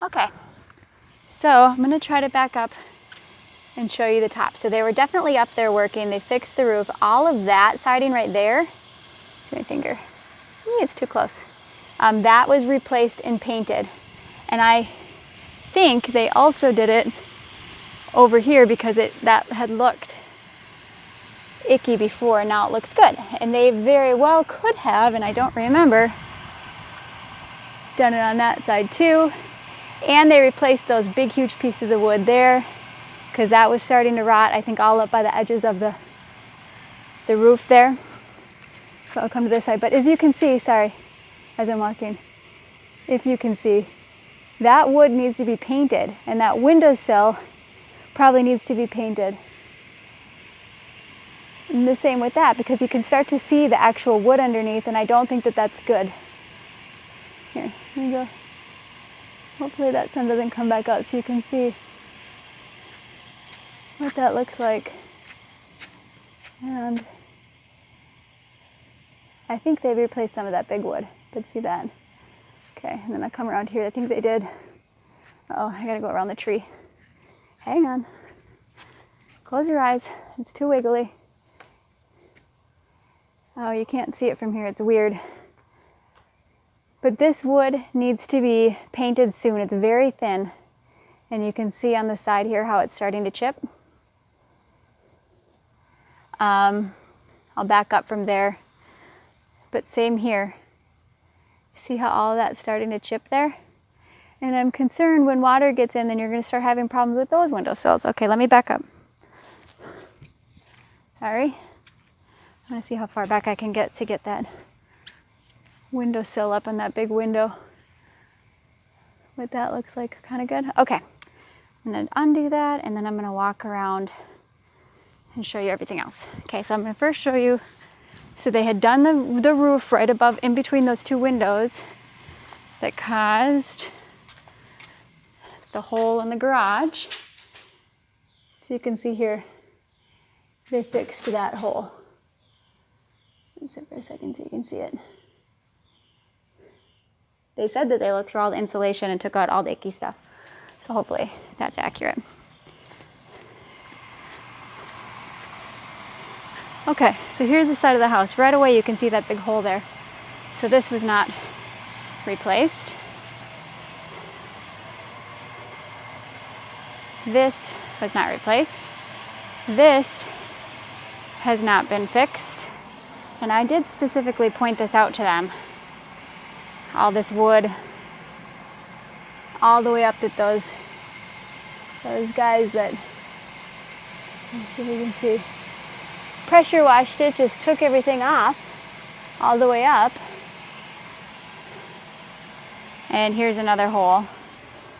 Okay, so I'm gonna try to back up and show you the top. So they were definitely up there working. They fixed the roof. All of that siding right there, see my finger, it's too close. That was replaced and painted. And I think they also did it over here because that had looked icky before, and now it looks good. And they very well could have, and I don't remember, done it on that side too. And they replaced those big huge pieces of wood there because that was starting to rot, I think all up by the edges of the roof there. So I'll come to this side, but as you can see, sorry, as I'm walking, if you can see, that wood needs to be painted, and that windowsill probably needs to be painted. And the same with that, because you can start to see the actual wood underneath, and I don't think that that's good. Here, let me go. Hopefully that sun doesn't come back out so you can see what that looks like. And I think they replaced some of that big wood, but see that. Okay, and then I come around here. I think they did. Oh, I gotta go around the tree. Hang on. Close your eyes. It's too wiggly. Oh, you can't see it from here. It's weird. But this wood needs to be painted soon. It's very thin. And you can see on the side here how it's starting to chip. I'll back up from there. But same here. See how all of that's starting to chip there? And I'm concerned when water gets in, then you're going to start having problems with those windowsills. Okay, let me back up. Sorry. I want to see how far back I can get to get that windowsill up on that big window. What that looks like, kind of good. Okay, I'm going to undo that, and then I'm going to walk around and show you everything else. Okay, so I'm going to first show you, so they had done the roof right above, in between those two windows that caused the hole in the garage. So you can see here, they fixed that hole. Let me sit for a second so you can see it. They said that they looked through all the insulation and took out all the icky stuff. So hopefully that's accurate. Okay, so here's the side of the house. Right away you can see that big hole there. So this was not replaced. This was not replaced. This has not been fixed. And I did specifically point this out to them. All this wood, all the way up that those guys that, let's see if we can see, pressure washed it, just took everything off all the way up. And here's another hole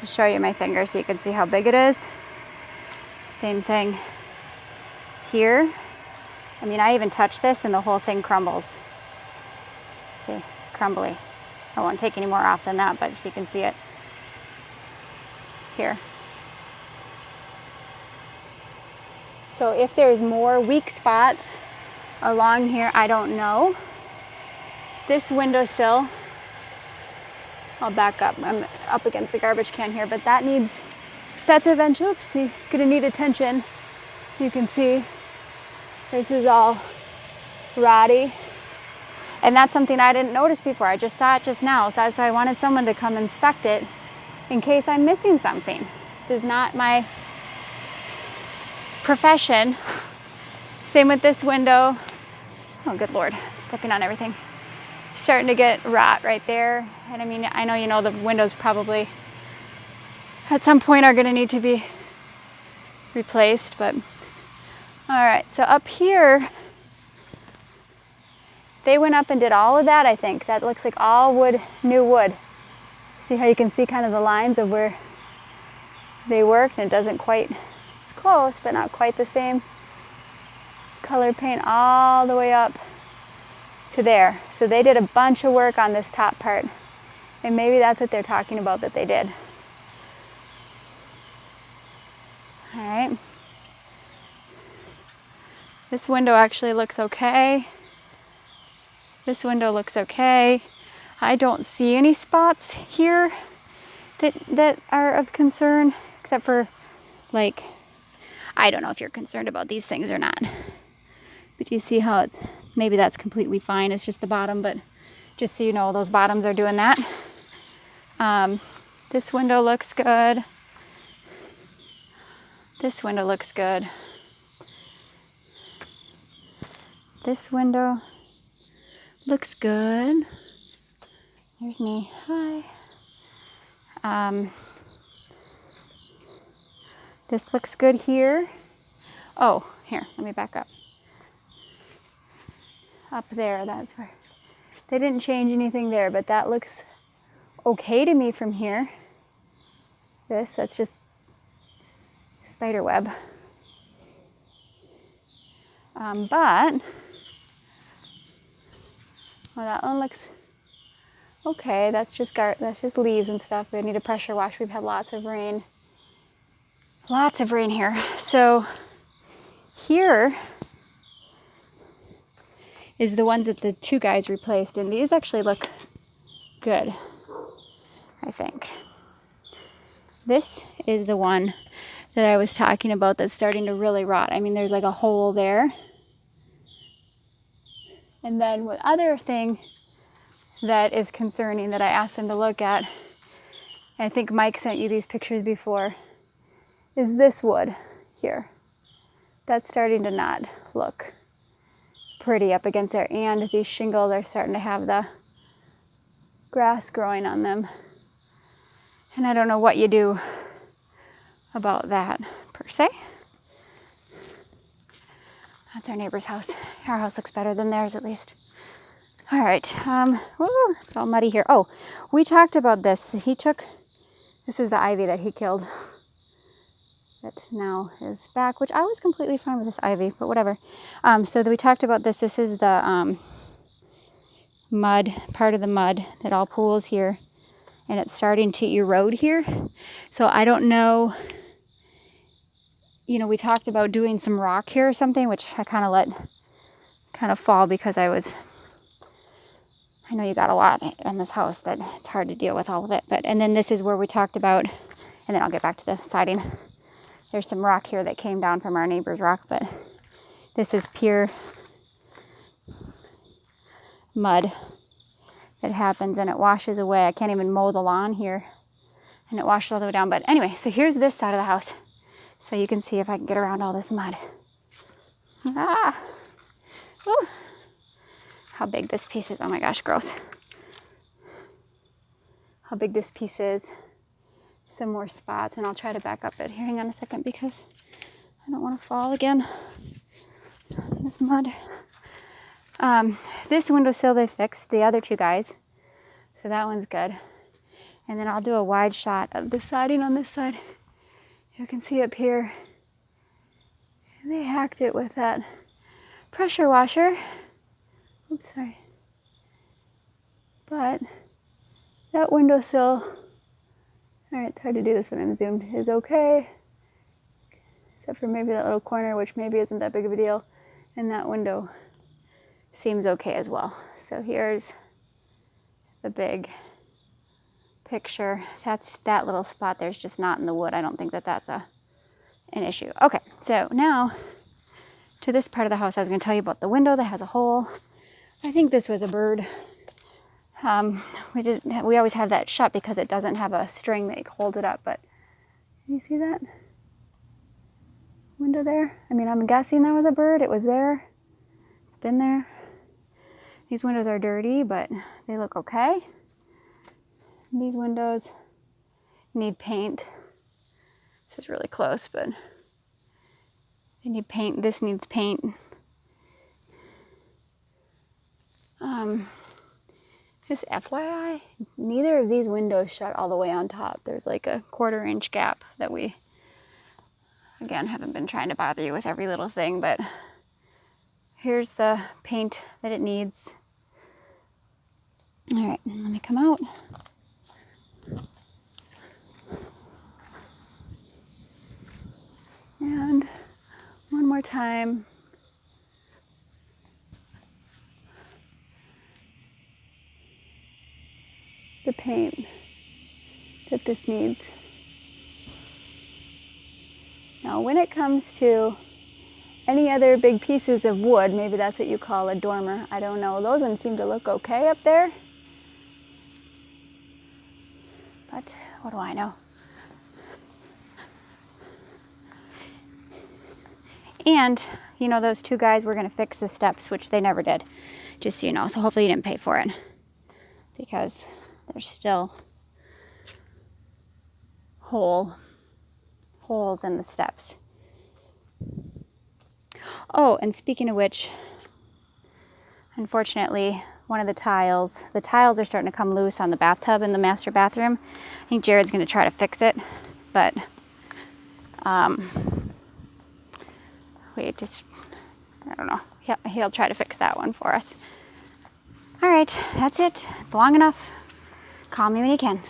to show you my finger so you can see how big it is. Same thing here. I mean, I even touch this and the whole thing crumbles. See, it's crumbly. I won't take any more off than that, but so you can see it here. So if there's more weak spots along here, I don't know. This windowsill, I'll back up. I'm up against the garbage can here, but that's eventually, oopsie, gonna need attention. You can see this is all rotty. And that's something I didn't notice before. I just saw it just now. So that's why I wanted someone to come inspect it in case I'm missing something. This is not my profession. Same with this window. Oh, good Lord, stepping on everything. Starting to get rot right there. And I mean, I know you know the windows probably at some point are gonna need to be replaced, but all right, so up here, they went up and did all of that, I think. That looks like all wood, new wood. See how you can see kind of the lines of where they worked, and it doesn't quite, it's close, but not quite the same color paint all the way up to there. So they did a bunch of work on this top part, and maybe that's what they're talking about that they did. All right. This window actually looks okay. This window looks okay. I don't see any spots here that are of concern, except for like, I don't know if you're concerned about these things or not. But you see how it's, maybe that's completely fine. It's just the bottom, but just so you know, those bottoms are doing that. This window looks good. This window looks good. This window looks good. There's me. Hi. This looks good here. Oh, here, let me back up. Up there, that's where. They didn't change anything there, but that looks okay to me from here. That's just spider web. But well, that one looks okay. That's just leaves and stuff. We need a pressure wash. We've had lots of rain here. So here is the ones that the two guys replaced, and these actually look good, I think. This is the one that I was talking about that's starting to really rot. I mean, there's like a hole there. And then the other thing that is concerning that I asked him to look at, I think Mike sent you these pictures before, is this wood here. That's starting to not look pretty up against there. And these shingles are starting to have the grass growing on them. And I don't know what you do about that per se. That's our neighbor's house. Our house looks better than theirs, at least. All right. Woo, it's all muddy here. Oh, we talked about this. This is the ivy that he killed. That now is back, which I was completely fine with this ivy, but whatever. So we talked about this. This is the mud, part of the mud that all pools here. And it's starting to erode here. So I don't know. You know, we talked about doing some rock here or something, which I kind of let fall because I know you got a lot in this house that it's hard to deal with all of it. And then this is where we talked about, and then I'll get back to the siding. There's some rock here that came down from our neighbor's rock, but this is pure mud that happens and it washes away. I can't even mow the lawn here and it washes all the way down. But anyway, so here's this side of the house. So you can see if I can get around all this mud. Ah! Ooh. How big this piece is. Oh my gosh, gross. How big this piece is. Some more spots, and I'll try to back up it. Here, hang on a second because I don't want to fall again. This mud. This windowsill they fixed, the other two guys. So that one's good. And then I'll do a wide shot of the siding on this side. You can see up here. They hacked it with that pressure washer. Oops, sorry. But that windowsill, alright, it's hard to do this when I'm zoomed, is okay. Except for maybe that little corner, which maybe isn't that big of a deal. And that window seems okay as well. So here's the big picture. That's that little spot there's just not in the wood. I don't think that's an issue. Okay, so now to this part of the house. I was going to tell you about the window that has a hole. I think this was a bird. We always have that shut because it doesn't have a string that holds it up, but can you see that window there? I mean, I'm guessing that was a bird. It was there. It's been there. These windows are dirty, but they look okay. These windows need paint. This is really close, but they need paint. This needs paint. Just FYI, neither of these windows shut all the way on top. There's like a 1/4 inch gap that we, again, haven't been trying to bother you with every little thing, but here's the paint that it needs. All right, let me come out. And one more time. The paint. The this needs. Now, when it comes to any other big pieces of wood, maybe that's what you call a dormer, I don't know. Those ones seem to look okay up there. But what do I know? And, you know, those two guys were going to fix the steps, which they never did, just so you know. So hopefully you didn't pay for it, because there's still holes in the steps. Oh, and speaking of which, unfortunately, one of the tiles are starting to come loose on the bathtub in the master bathroom. I think Jared's going to try to fix it, but I don't know. He'll try to fix that one for us. All right, that's it. It's long enough. Call me when you can.